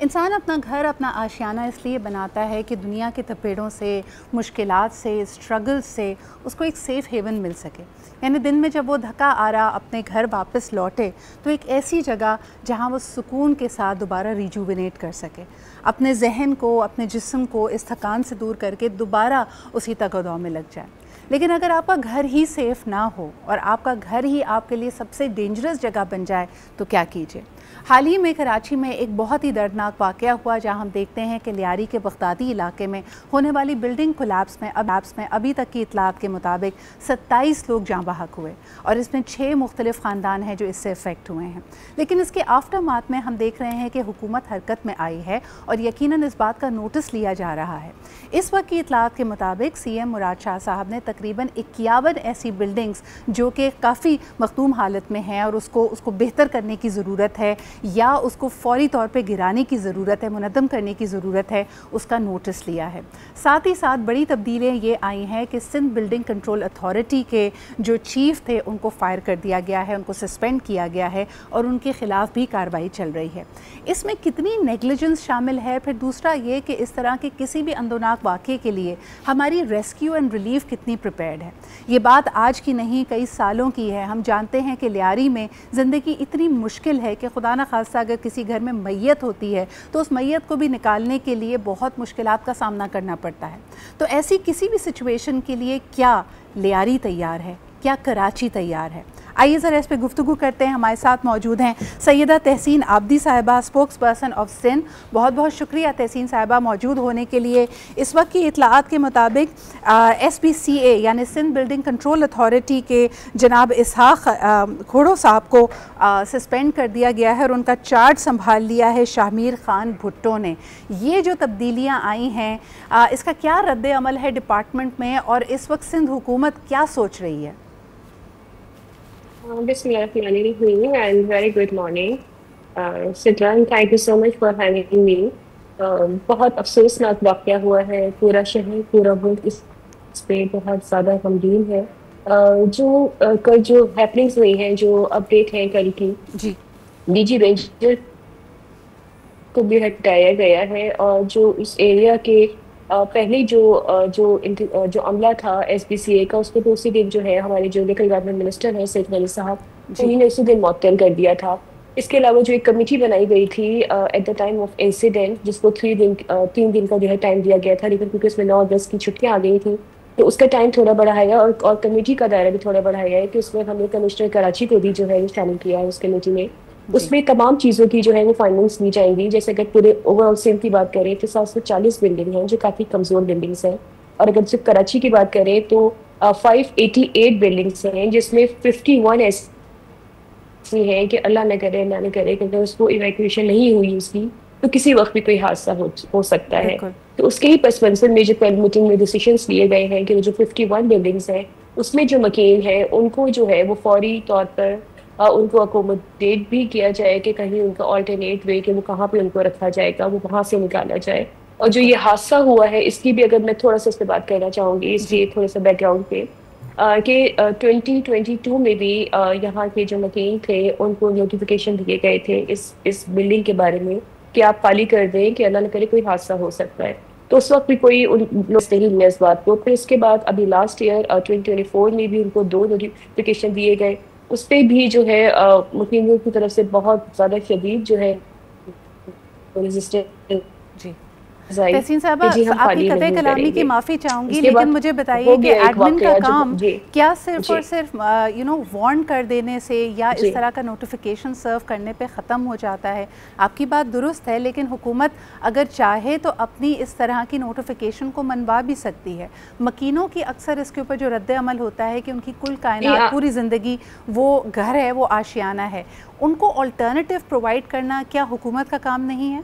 इंसान अपना घर, अपना आशियाना इसलिए बनाता है कि दुनिया के थपेड़ों से, मुश्किलात से, स्ट्रगल से उसको एक सेफ़ हेवन मिल सके। यानी दिन में जब वो थका आ रहा अपने घर वापस लौटे तो एक ऐसी जगह जहाँ वो सुकून के साथ दोबारा रिजुविनेट कर सके, अपने जहन को, अपने जिस्म को इस थकान से दूर करके दोबारा उसी तगदौ में लग जाए। लेकिन अगर आपका घर ही सेफ़ ना हो और आपका घर ही आपके लिए सबसे डेंजरस जगह बन जाए तो क्या कीजिए। हाल ही में कराची में एक बहुत ही दर्दनाक वाक़या हुआ जहां हम देखते हैं कि लियारी के बगदादी इलाके में होने वाली बिल्डिंग कोलैप्स में अभी तक की इतलात के मुताबिक 27 लोग जाँ बहक हुए और इसमें 6 मुख्तलिफ ख़ानदान हैं जो इससे इफ़ेक्ट हुए हैं। लेकिन इसके आफ्टरमाथ में हम देख रहे हैं कि हुकूमत हरकत में आई है और यकीनन इस बात का नोटिस लिया जा रहा है। इस वक्त की इतलात के मुताबिक CM मुराद शाह साहब ने तकरीबन 51 ऐसी बिल्डिंग्स जो कि काफ़ी मखदूम हालत में हैं और उसको बेहतर करने की ज़रूरत है या उसको फौरी तौर पे गिराने की ज़रूरत है, मुनद्दम करने की ज़रूरत है, उसका नोटिस लिया है। साथ ही साथ बड़ी तब्दीलियाँ ये आई हैं कि सिंध बिल्डिंग कंट्रोल अथॉरिटी के जो चीफ़ थे उनको फायर कर दिया गया है, उनको सस्पेंड किया गया है और उनके ख़िलाफ़ भी कार्रवाई चल रही है। इसमें कितनी नेगलिजेंस शामिल है, फिर दूसरा ये कि इस तरह के किसी भी अंदोनाक वाक़े के लिए हमारी रेस्क्यू एंड रिलीफ कितनी प्रिपेयर्ड है। ये बात आज की नहीं, कई सालों की है। हम जानते हैं कि लियारी में ज़िंदगी इतनी मुश्किल है कि खुदा न खास्ता अगर किसी घर में मैयत होती है तो उस मैयत को भी निकालने के लिए बहुत मुश्किलात का सामना करना पड़ता है। तो ऐसी किसी भी सिचुएशन के लिए क्या लियारी तैयार है, क्या कराची तैयार है? आइए ज़रा इस पर गुफ्तगू करते हैं। हमारे साथ मौजूद हैं सैयदा तहसीन आबदी साहिबा, स्पोक्स पर्सन ऑफ सिंध। बहुत बहुत शुक्रिया तहसीन साहिबा मौजूद होने के लिए। इस वक्त की इतलात के मुताबिक SBCA यानी सिंध बिल्डिंग कंट्रोल अथॉरिटी के जनाब इसहाक खोड़ो साहब को सस्पेंड कर दिया गया है और उनका चार्ज संभाल लिया है शाहमीर खान भुट्टो ने। ये जो तब्दीलियाँ आई हैं इसका क्या रद्द अमल है डिपार्टमेंट में और इस वक्त सिंध हुकूमत क्या सोच रही है? Bismillahirrahmanirrahim and very good morning. Sidran, thank you so much for having me. बहुत अफसोसनाक वाक़या हुआ है, पूरा शहर, पूरा मुल्क इस पे बहुत ज़्यादा गमगीन है। कल जो हैपनिंग्स हुई हैं, जो अपडेट है कल की, जी, DG रेंजर को भी हटाया गया है और जो इस एरिया के पहले जो अमला था SBCA का, उसको तो उसी दिन जो है हमारे जो लोकल गवर्नमेंट मिनिस्टर हैं सैयद अली साहब, उन्होंने उसी दिन मुअत्तल कर दिया था। इसके अलावा जो एक कमेटी बनाई गई थी at the time of incident, जिसको 3 दिन का जो है टाइम दिया गया था, लेकिन क्योंकि उसमें 9-10 की छुट्टियाँ आ गई थी तो उसका टाइम थोड़ा बढ़ाया और कमेटी का दायरा भी थोड़ा बढ़ाया है कि उसमें हमने कमिश्नर कराची को भी जो है शामिल किया है उस कमेटी में। उसमें तमाम चीज़ों की जो है वो फाइनेंस ली जाएंगी। जैसे अगर पूरे ओवरऑल सिंध की बात करें तो 740 बिल्डिंग हैं जो काफ़ी कमज़ोर बिल्डिंग्स हैं, और अगर सिर्फ कराची की बात करें तो 588 बिल्डिंग्स हैं, जिसमें 51 ऐसी हैं कि अल्लाह न करे कि अगर उसको इवैक्यूएशन नहीं हुई उसकी तो किसी वक्त भी कोई हादसा हो सकता है। तो उसके ही पस मंज़र में जो कल मीटिंग में डिसीजंस लिए गए हैं कि जो 51 बिल्डिंग्स हैं उसमें जो मकीन है उनको जो है वो फौरी तौर पर उनको अकोमोडेट भी किया जाए कि कहीं उनका अल्टरनेट वे कि वो कहाँ पे उनको रखा जाएगा, वो वहाँ से निकाला जाए। और जो ये हादसा हुआ है इसकी भी अगर मैं थोड़ा सा इस पर बात करना चाहूँगी, इसलिए थोड़ा सा बैकग्राउंड पे कि 2022 में भी यहाँ के जो मकीन थे उनको नोटिफिकेशन दिए गए थे इस बिल्डिंग के बारे में कि आप खाली कर दें कि अल्लाह न करे कोई हादसा हो सकता है। तो उस वक्त भी कोई उन नहीं लिया इस बात को। फिर इसके बाद अभी लास्ट ईयर 2024 में भी उनको 2 नोटिफिकेशन दिए गए। उस पर भी जो है मुस्लिमों की तरफ से बहुत ज़्यादा शदीद जो है रेजिस्टेंस। जी तहसीन साहबा, आपकी कतई कलामी की माफ़ी चाहूँगी, लेकिन मुझे बताइए कि एडमिन का काम क्या सिर्फ और सिर्फ वार्न कर देने से या इस तरह का नोटिफिकेशन सर्व करने पे ख़त्म हो जाता है? आपकी बात दुरुस्त है, लेकिन हुकूमत अगर चाहे तो अपनी इस तरह की नोटिफिकेशन को मनवा भी सकती है। मकीनों की अक्सर इसके ऊपर जो रद्द अमल होता है कि उनकी कुल कायनात, पूरी ज़िंदगी वो घर है, वो आशियाना है, उनको अल्टरनेटिव प्रोवाइड करना क्या हुकूमत का काम नहीं है?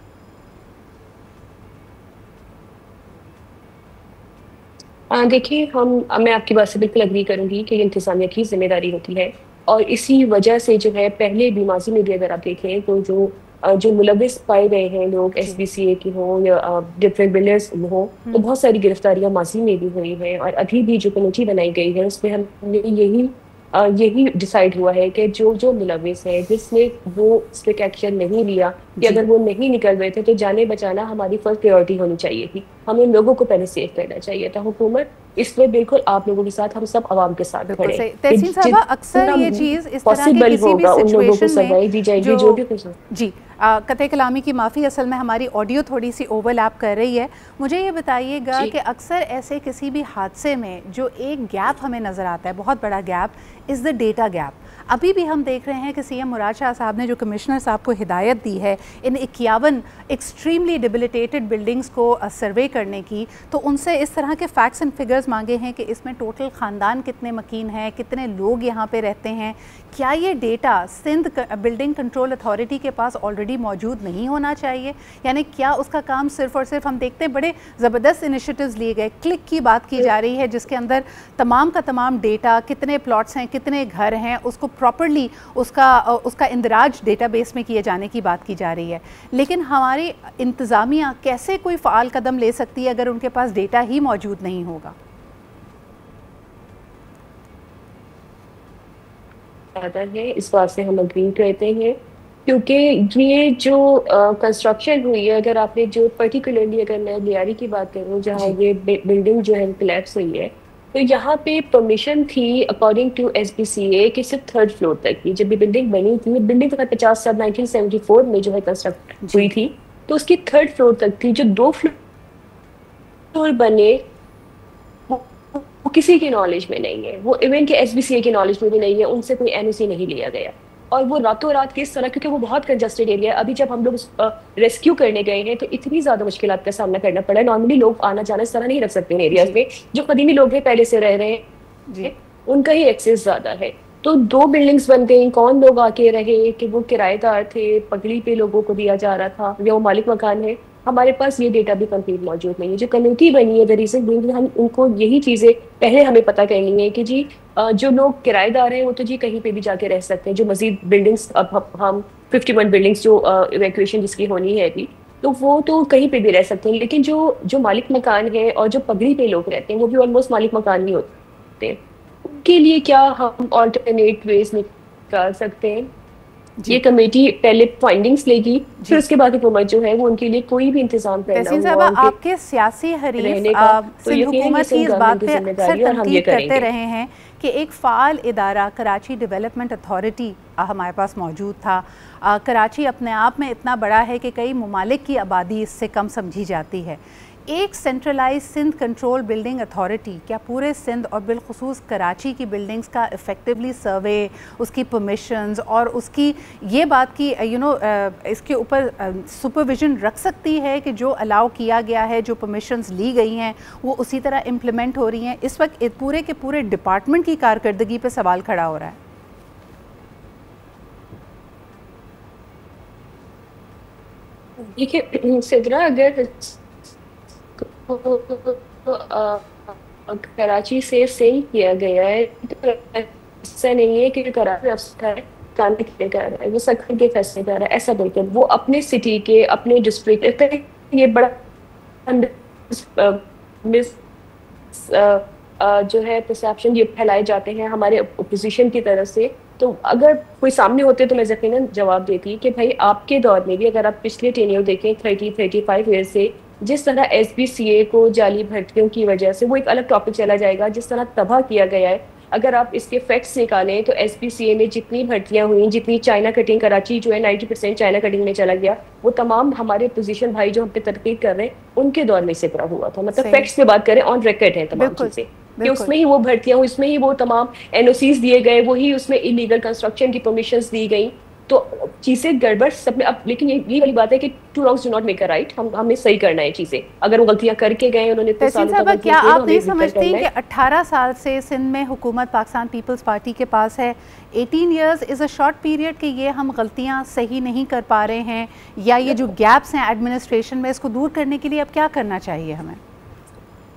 देखिए, मैं आपकी बात से बिल्कुल एग्री करूंगी कि ये इंतज़ामिया की जिम्मेदारी होती है, और इसी वजह से जो है पहले भी माजी में भी अगर आप देखें तो जो मुलविस पाए गए हैं लोग SBCA के हों या डिफरेंट बिल्डर्स हों, तो बहुत सारी गिरफ्तारियां माजी में भी हुई हैं। और अभी भी जो कमेटी बनाई गई है उसमें हमने यही यही डिसाइड हुआ है कि जो जो मुलविस है जिसने वो स्ट्रिक्ट एक्शन नहीं लिया, कि जी। अगर वो नहीं निकल रहे थे तो जाने बचाना हमारी फर्स्ट प्रायोरिटी होनी चाहिए थी। हमें लोगों को पहले सेव करना चाहिए था। हुकूमत इसमें बिल्कुल आप लोगों के साथ, हम सब आवाम के साथ बिल्कुल खड़े हैं सही कि तहसीन साहबा, अक्सर जितना ये चीज़ इस तरह के पॉसिबल किसी भी होगा उन लोगों को सिचुएशन में सफाई दी जाएगी जो जो भी कुछ। जी कतई कलामी की माफ़ी, असल में हमारी ऑडियो थोड़ी सी ओवरलैप कर रही है। मुझे ये बताइएगा जी कि अक्सर ऐसे किसी भी हादसे में जो एक गैप हमें नज़र आता है, बहुत बड़ा gap, is the data gap. अभी भी हम देख रहे हैं कि सीएम मुराद शाह साहब ने जो कमिश्नर साहब को हिदायत दी है इन 51 एक्सट्रीमली डिबिलिटेटेड बिल्डिंग्स को सर्वे करने की, तो उनसे इस तरह के फैक्ट्स एंड फिगर्स मांगे हैं कि इसमें टोटल ख़ानदान कितने मकीन हैं, कितने लोग यहाँ पे रहते हैं। क्या ये data Sindh building control authority के पास ऑलरेडी मौजूद नहीं होना चाहिए? यानी क्या उसका काम सिर्फ और सिर्फ, हम देखते हैं बड़े ज़बरदस्त इनिशिएटिव्स लिए गए, क्लिक की बात की जा रही है जिसके अंदर तमाम का तमाम डेटा, कितने प्लॉट्स हैं, कितने घर हैं, उसको प्रॉपर्ली उसका इंदराज डेटाबेस में किए जाने की बात की जा रही है। लेकिन हमारी इंतज़ामिया कैसे कोई फ़ाल कदम ले सकती है अगर उनके पास डेटा ही मौजूद नहीं होगा? है, इस बात से हम अग्री करते हैं, क्योंकि ये जो कंस्ट्रक्शन हुई है, अगर आपने जो पर्टिकुलरली अगर मैं लियारी की बात करूँ जहाँ जी ये बिल्डिंग जो है कोलैप्स हुई है, तो यहाँ पे परमिशन थी अकॉर्डिंग टू एसबीसीए कि सिर्फ थर्ड फ्लोर तक की। जब ये बिल्डिंग बनी थी, बिल्डिंग तो 1974 में जो है कंस्ट्रक्ट हुई जी थी, तो उसकी थर्ड फ्लोर तक थी। जो दो फ्लोर बने वो किसी की नॉलेज में नहीं है, वो इवन के एसबीसीए की नॉलेज में भी नहीं है, उनसे कोई एनओसी नहीं लिया गया। और वो रातों रात किस तरह, क्योंकि वो बहुत कंजस्टेड एरिया है। अभी जब हम लोग रेस्क्यू करने गए हैं तो इतनी ज्यादा मुश्किलात का सामना करना पड़ा है। नॉर्मली लोग आना जाना इस तरह नहीं रख सकते इन एरियाज जी में। जो कदीमी लोग हैं, पहले से रह रहे जी हैं, उनका ही एक्सेस ज्यादा है। तो दो बिल्डिंग्स बन गई, कौन लोग आके रहे, कि वो किराएदार थे, पगड़ी पे लोगों को दिया जा रहा था, या वो मालिक मकान है, हमारे पास ये डेटा भी कंप्लीट मौजूद नहीं है। जो कमेटी बनी है द रीजन बीइंग, हम उनको यही चीजें पहले हमें पता करनी है कि जी जो लोग किराएदार हैं वो तो जी कहीं पे भी जाके रह सकते हैं। जो मजीद बिल्डिंग्स, अब हम 51 बिल्डिंग्स जो इवैक्यूएशन जिसकी होनी है अभी, तो वो तो कहीं पे भी रह सकते हैं। लेकिन जो जो मालिक मकान है और जो पगड़ी पे लोग रहते हैं, वो भी ऑलमोस्ट मालिक मकान भी होते हैं। उनके लिए क्या हम ऑल्टरनेट वेज निकाल सकते हैं? ये जी कमेटी पहले फाइंडिंग्स लेगी, फिर जी उसके बाद हुकूमत जो है वो उनके लिए कोई भी इंतजाम करना तहसीन साहबा, हुआ उनके आपके सियासी हरीफ रहने का, तो सिंध यकीनन ये हुकूमत की सिंध इस गवर्नमेंट बात की पे अक्सर जिम्मेदारी है और हम ये तनकीद करते करेंगे। रहे हैं कि एक फ़ाल इदारा कराची डेवलपमेंट अथॉरिटी हमारे पास मौजूद था। कराची अपने आप में इतना बड़ा है कि कई ममालिक की आबादी इससे कम समझी जाती है। एक centralise Sindh control building authority क्या पूरे सिंध और बिलखुसूस कराची की बिल्डिंग्स का इफ़ेक्टिवली सर्वे, उसकी परमिशंस और उसकी ये बात की इसके ऊपर सुपरविजन रख सकती है कि जो अलाउ किया गया है, जो परमिशंस ली गई हैं, वो उसी तरह इम्प्लीमेंट हो रही हैं? इस वक्त पूरे के पूरे डिपार्टमेंट की कारकर्दगी पे सवाल खड़ा हो रहा है। देखिए सिद्रा, अगर कराची से सेल किया गया है तो ऐसा नहीं है कि कराची अफसर है काम के कर रहा है, वो सखन के फैसले कर रहा है, ऐसा बिल्कुल। वो अपने सिटी के, अपने डिस्ट्रिक्ट, ये बड़ा मिस जो है परसेप्शन ये फैलाए जाते हैं हमारे ओपोजिशन की तरफ से। तो अगर कोई सामने होते तो मैं यकीनन जवाब देती कि भाई आपके दौर में भी, अगर आप पिछले टेन्योर देखें 35 ईयर से, जिस तरह एसबीसीए को जाली भर्तियों की वजह से, वो एक अलग टॉपिक चला जाएगा, जिस तरह तबाह किया गया है। अगर आप इसके फैक्ट्स निकालें तो एसबीसीए में जितनी भर्तियां हुई, जितनी चाइना कटिंग, कराची जो है 90% चाइना कटिंग में चला गया, वो तमाम हमारे पोजीशन भाई जो हम पे तनकीद कर रहे हैं उनके दौर में से पूरा हुआ था। मतलब फैक्ट्स पे बात करें, ऑन रिकॉर्ड है तमाम बिल्कुल चीजें, कि बिल्कुल। उसमें ही वो भर्तियां हुई, उसमें ही वो तमाम एनओसीज दिए गए, वही उसमें इलीगल कंस्ट्रक्शन की परमिशंस दी गई। तो चीजें गड़बड़ सब में। अब लेकिन ये वाली बात है कि two wrongs do not make a right. हमें सही करना है चीजें। अगर वो गलतियां करके गए, उन्होंने इतने तहसीन सालों तक साहबा, गलतियां क्या की, तो आप हमें नहीं बेहतर समझती करना कि है। 18 साल से सिंध में हुकूमत पाकिस्तान पीपल्स पार्टी के पास है? 18 years is a short period कि ये हम गलतियां सही नहीं कर पा रहे हैं, या ये जो गैप्स हैं एडमिनिस्ट्रेशन में, इसको दूर करने के लिए अब क्या करना चाहिए हमें?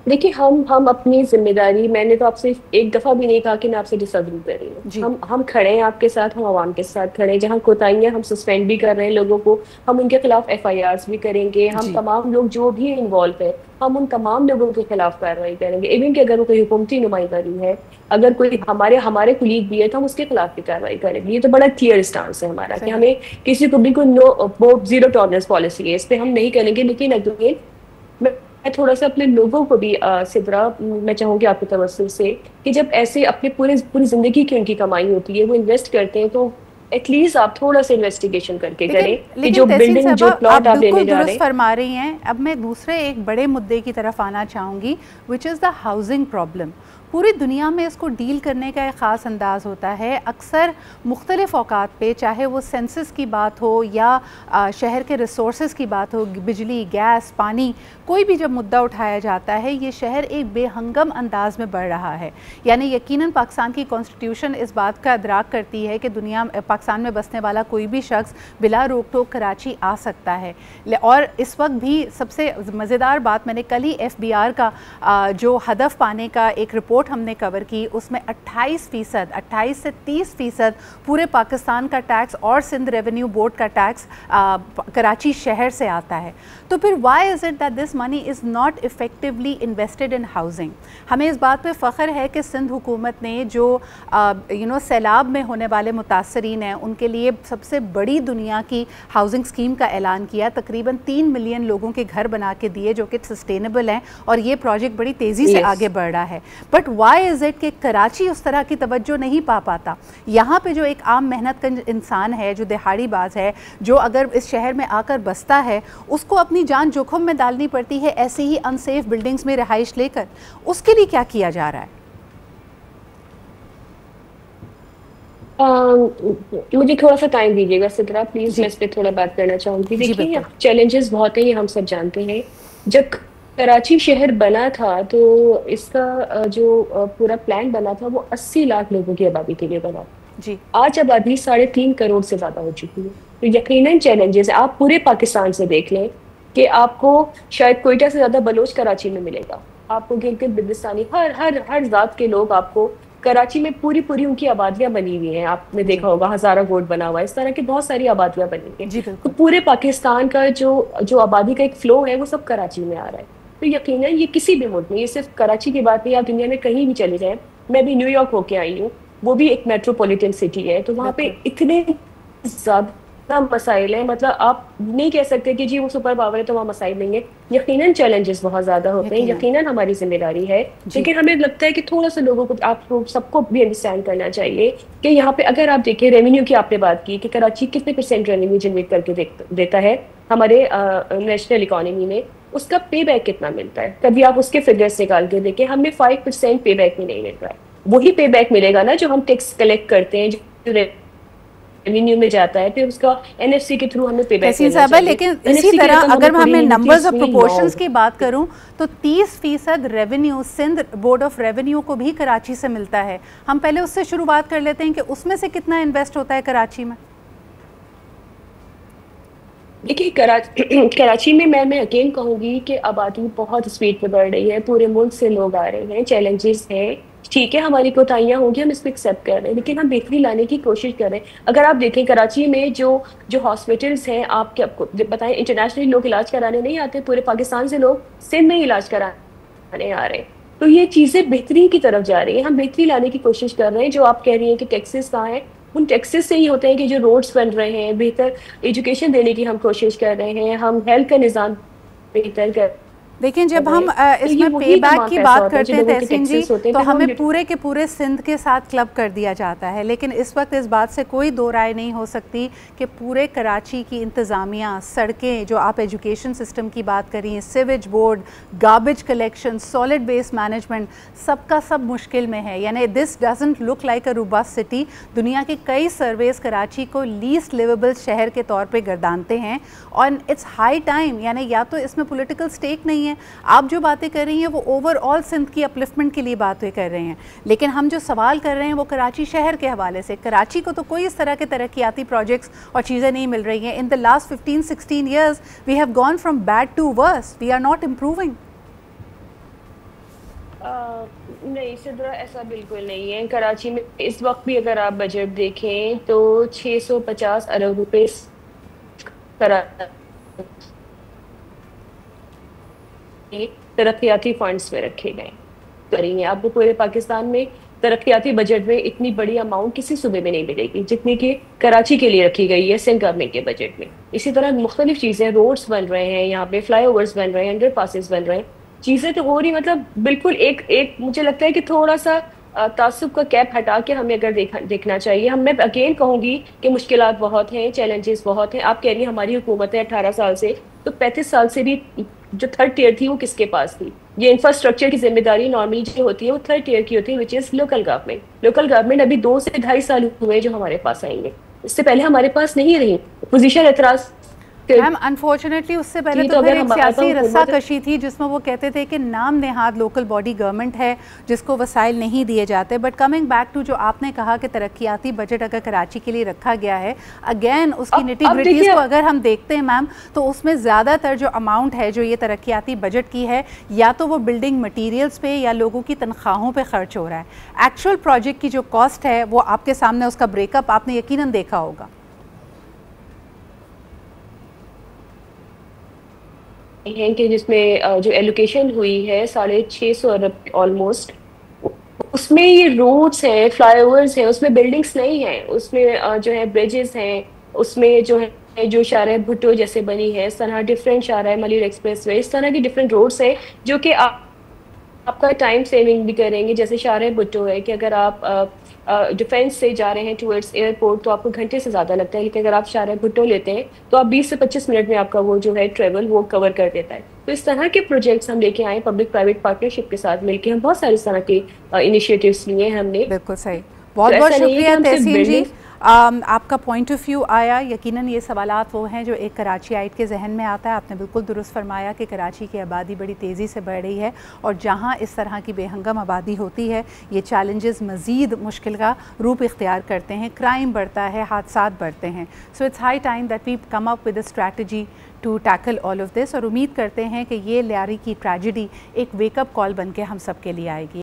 देखिए, हम अपनी जिम्मेदारी, मैंने तो आपसे एक दफा भी नहीं कहा कि मैं आपसे डिसएग्री कर रही हूँ। जी हम खड़े हैं आपके साथ, हम आवाम के साथ खड़े हैं। जहाँ कोताहियां, हम सस्पेंड भी कर रहे हैं लोगों को, हम उनके खिलाफ एफआईआर्स भी करेंगे। हम जी तमाम लोग जो भी इन्वॉल्व है हम उन तमाम लोगों के खिलाफ कार्रवाई करेंगे। इवन कि अगर वो कोई हुकूमती नुमाइंदगी है, अगर कोई हमारे हमारे कुलीग भी है, तो हम उसके खिलाफ भी कार्रवाई करेंगे। ये तो बड़ा क्लियर स्टांस है हमारा कि सही। हमें किसी को भी, कोई नो, वो जीरो टॉलरेंस पॉलिसी है, इस पे हम नहीं करेंगे। लेकिन अगेन मैं थोड़ा सा अपने लोगों को भी सिद्रा, मैं चाहूंगी आपके तवज्जो से, कि जब ऐसे अपने पूरी जिंदगी की उनकी कमाई होती है, वो इन्वेस्ट करते हैं, तो एटलीस्ट आप थोड़ा सा इन्वेस्टिगेशन करके करें लेकिन कि लेकिन जो तहसीन बिल्डिंग, साहबा, जो आप प्लॉट आप बिल्कुल लेने जा रहे दुरुस्त हैं। फरमा रही हैं। अब मैं दूसरे एक बड़े मुद्दे की तरफ आना चाहूँगी, which is the housing problem. पूरी दुनिया में इसको डील करने का एक ख़ास अंदाज़ होता है। अक्सर मुख्तलिफ़ औकात पे, चाहे वो सेंसस की बात हो या शहर के रिसोर्स की बात हो, बिजली, गैस, पानी, कोई भी जब मुद्दा उठाया जाता है, ये शहर एक बेहंगम अंदाज में बढ़ रहा है। यानी यकीनन पाकिस्तान की कॉन्स्टिट्यूशन इस बात का इदराक करती है कि पाकिस्तान में बसने वाला कोई भी शख्स बिला रोक टोक कराची आ सकता है। और इस वक्त भी सबसे मज़ेदार बात, मैंने कल ही FBR का जो हदफ पाने का एक रिपोर्ट हमने कवर की, उसमें 28% 28 से 30% पूरे पाकिस्तान का टैक्स और सिंध रेवेन्यू बोर्ड का टैक्स कराची शहर से आता है। तो फिर why is it that this money is not effectively invested in housing? हमें इस बात पे फ़ख्र है कि सिंध हुकूमत ने जो सैलाब में होने वाले मुतासरीन हैं, उनके लिए सबसे बड़ी दुनिया की हाउसिंग स्कीम का ऐलान किया। तकरीबन 3 मिलियन लोगों के घर बना के दिए, जो कि सस्टेनेबल हैं, और ये प्रोजेक्ट बड़ी तेज़ी से आगे बढ़ रहा है। बट वाई इज़ इट कि कराची उस तरह की तवज्जो नहीं पा पाता? यहाँ पे जो एक आम मेहनत का इंसान है, जो दिहाड़ी बाज है, जो अगर इस शहर में आकर बसता है, उसको अपनी जान जोखिम में डालनी पड़ती है ऐसे ही अनसेफ बिल्डिंग्स में रहाइश लेकर। उसके लिए क्या किया जा रहा है? मुझे थोड़ा सा टाइम दीजिएगा सिद्रा प्लीज, मैं जी इस पे थोड़ा बात करना चाहूंगी। जी देखिए, बिल्कुल। चैलेंजेस बहुत हैं, ये हम सब जानते हैं। जब कराची शहर बना था, तो इसका पूरा प्लान बना था, वो 80 लाख लोगों की आबादी के लिए बना। जी आज आबादी 3.5 करोड़ से ज्यादा हो चुकी है, तो यकीनन चैलेंजेस है। आप पूरे पाकिस्तान से देख लें कि आपको शायद कोयटा से ज्यादा बलोच कराची में मिलेगा। आपको गिलगित बिल्तिस्तानी, हर हर हर जात के लोग आपको कराची में, पूरी पूरी उनकी आबादियां बनी हुई हैं। आपने जी देखा होगा हजारा गोट बना हुआ है, इस तरह की बहुत सारी आबादियां बनी हैं। जी तो बिल्कुल। पूरे पाकिस्तान का जो जो आबादी का एक फ्लो है, वो सब कराची में आ रहा है। तो यकीनन ये किसी भी मुल्क में, ये सिर्फ कराची की बात नहीं, आप दुनिया में कहीं भी चले जाएं। मैं भी न्यूयॉर्क होके आई हूँ, वो भी एक मेट्रोपॉलिटन सिटी है, तो वहां पे बिल्कुल। इतने ज्यादा मसाइल हैं। मतलब आप नहीं कह सकते कि जी वो सुपर पावर है तो वहाँ मसाइल नहीं है। यकीनन चैलेंजेस बहुत ज्यादा होते हैं, यकीनन। यकीनन हमारी जिम्मेदारी है। जी लेकिन हमें लगता है कि थोड़ा सा लोगों को, आपको सबको भी अंडरस्टैंड करना चाहिए कि यहाँ पे अगर आप देखिए, रेवेन्यू की आपने बात की कि कराची कितने परसेंट रेवेन्यू जनरेट करके देता है हमारे नेशनल इकोनॉमी में, उसका पे बैक कितना मिलता है? कभी आप उसके फिगर्स निकाल के देखें, हमें 5% पे बैक भी नहीं मिल रहा है। वही पे बैक मिलेगा ना जो हम टैक्स कलेक्ट करते हैं, जो रेवेन्यू में जाता है, फिर उसका NFC के थ्रू हमें पे बैक तहसीन मिलना साहबा, चाहिए। लेकिन इसी NFC की तरह रकम हमें अगर पूरी हमें नहीं मिलती, numbers it's of really proportions long. की बात करूं, तो 30% revenue Sindh board of revenue को भी कराची से मिलता है। हम पहले उससे शुरुआत कर लेते हैं कि उसमें से कितना इन्वेस्ट होता है कराची में। देखिए, कराची में मैं अगेन कहूंगी कि आबादी बहुत स्पीड पे बढ़ रही है, पूरे मुल्क से लोग आ रहे हैं, चैलेंजेस हैं। ठीक है, हमारी कोताहियां होंगी, हम इसको एक्सेप्ट कर रहे हैं, लेकिन हम बेहतरी लाने की कोशिश कर रहे हैं। अगर आप देखें कराची में जो जो हॉस्पिटल्स हैं, आपको बताएं, इंटरनेशनली लोग इलाज कराने नहीं आते, पूरे पाकिस्तान से लोग सिंध में इलाज कराने आ रहे हैं। तो ये चीजें बेहतरी की तरफ जा रही है, हम बेहतरी लाने की कोशिश कर रहे हैं। जो आप कह रही हैं कि टैक्सेस कहाँ है, उन टैक्सेस से ही होते हैं कि जो रोड्स बन रहे हैं, बेहतर एजुकेशन देने की हम कोशिश कर रहे हैं, हम हेल्थ का निज़ाम बेहतर कर लेकिन जब रहे हम हैं। तो ये इसमें पे वही बैक तमाम की पैसा बात होता है जो करते हैं लोगों के तहसीन जी, टैक्सेस होते हैं, तो फिर हमें हम पूरे के पूरे सिंध के साथ क्लब कर दिया जाता है। लेकिन इस वक्त इस बात से कोई दो राय नहीं हो सकती कि पूरे कराची की इंतज़ामिया, सड़कें, जो आप एजुकेशन सिस्टम की बात करी हैं, sewage board, garbage collection, solid waste management, सबका सब मुश्किल में है। यानी this doesn't look like a robust city. दुनिया के कई सर्वेस कराची को लीस्ट लिवेबल शहर के तौर पे गर्दानते हैं, और इट्स हाई टाइम। यानी या तो इसमें पॉलिटिकल स्टेक नहीं है, आप जो बातें कर रही हैं वो ओवरऑल सिंध की अपलिफ्टमेंट के लिए बातें कर रहे हैं, लेकिन हम जो सवाल कर रहे हैं वो कराची शहर के हवाले से। कराची को तो कोई इस तरह के तरक्याती प्रोजेक्ट्स और चीज़ें नहीं मिल रही हैं। In the last 15-16 years we have gone from bad to worse, we are not improving. नहीं सिद्रा, ऐसा बिल्कुल नहीं है। कराची में इस वक्त भी अगर आप बजट देखें तो 650 अरब रुपए करा तरक्याती फंड्स में रखे गए करेंगे। आपको पूरे पाकिस्तान में तरक्याती बजट में इतनी बड़ी अमाउंट किसी सूबे में नहीं मिलेगी जितनी कि कराची के लिए रखी गई है सिंध गवर्नमेंट के बजट में। इसी तरह मुख्तलिफ चीजें, रोड्स बन रहे हैं, यहाँ पे फ्लाईओवर्स बन रहे हैं, अंडर पासिस बन रहे हैं, चीजें तो हो रही, मतलब बिल्कुल एक एक मुझे लगता है कि थोड़ा सा तासुब का कैप हटा के हमें अगर देखना चाहिए। हम मैं अगेन कहूंगी कि मुश्किलात बहुत हैं, चैलेंजेस बहुत हैं। आप कह रही हैं हमारी हुकूमत है 18 साल से, तो 35 साल से भी जो थर्ड टियर थी वो किसके पास थी? ये इंफ्रास्ट्रक्चर की जिम्मेदारी नॉर्मली जो होती है वो थर्ड टियर की होती है, which is local government. Local government अभी 2 से 2.5 साल हुए जो हमारे पास आएंगे, इससे पहले हमारे पास नहीं रही। पोजीशन एतराज मैम अनफॉर्चुनेटली उससे पहले तो फिर एक सियासी रस्साकशी थी जिसमें वो कहते थे कि नाम नेहाद लोकल बॉडी गवर्नमेंट है जिसको वसाइल नहीं दिए जाते। बट कमिंग बैक टू जो आपने कहा कि तरक्याती बजट अगर कराची के लिए रखा गया है, अगेन उसकी निटी-ग्रिटीज़ को अगर हम देखते हैं मैम, तो उसमें ज़्यादातर जो अमाउंट है जो ये तरक्याती बजट की है, या तो वो बिल्डिंग मटीरियल्स पे या लोगों की तनख्वाहों पर खर्च हो रहा है। एक्चुअल प्रोजेक्ट की जो कॉस्ट है वो आपके सामने, उसका ब्रेकअप आपने यकीनन देखा होगा। हैं कि जिसमें जो एलोकेशन हुई है 650 अरब ऑलमोस्ट, उसमें ये रोड्स हैं, फ्लाईओवर्स हैं, उसमें बिल्डिंग्स नहीं हैं, उसमें जो है ब्रिजेस हैं, उसमें जो है जो शाहराह भुट्टो जैसे बनी है, इस तरह डिफरेंट शाहराह मलिर एक्सप्रेस वे, इस तरह की डिफरेंट रोड्स हैं जो कि आपका टाइम सेविंग भी करेंगे। जैसे शाहराह भुट्टो है कि अगर आप डिफेंस से जा रहे हैं टुवर्ड्स एयरपोर्ट तो आपको घंटे से ज़्यादा लगता है, लेकिन अगर आप शाहराह भुट्टो लेते हैं तो आप 20 से 25 मिनट में आपका वो जो है ट्रेवल वो कवर कर देता है। तो इस तरह के प्रोजेक्ट्स हम लेके आए, पब्लिक प्राइवेट पार्टनरशिप के साथ मिलकर हम बहुत सारे इस तरह के इनिशिएटिव्स लिए हमने। बिल्कुल सही, बहुत बहुत शुक्रिया तहसीन जी। आपका पॉइंट ऑफ व्यू आया। यकीनन ये सवालात वो हैं जो एक कराचीआइट के जहन में आता है। आपने बिल्कुल दुरुस्त फरमाया कि कराची की आबादी बड़ी तेज़ी से बढ़ रही है और जहाँ इस तरह की बेहंगम आबादी होती है ये चैलेंजेस मज़ीद मुश्किल का रूप इख्तियार करते हैं, क्राइम बढ़ता है, हादसात बढ़ते हैं। So it's high time that we come up with a strategy to tackle all of this, और उम्मीद करते हैं कि ये लियारी की ट्रेजिडी एक वेकअप कॉल बन के हम सब के लिए आएगी।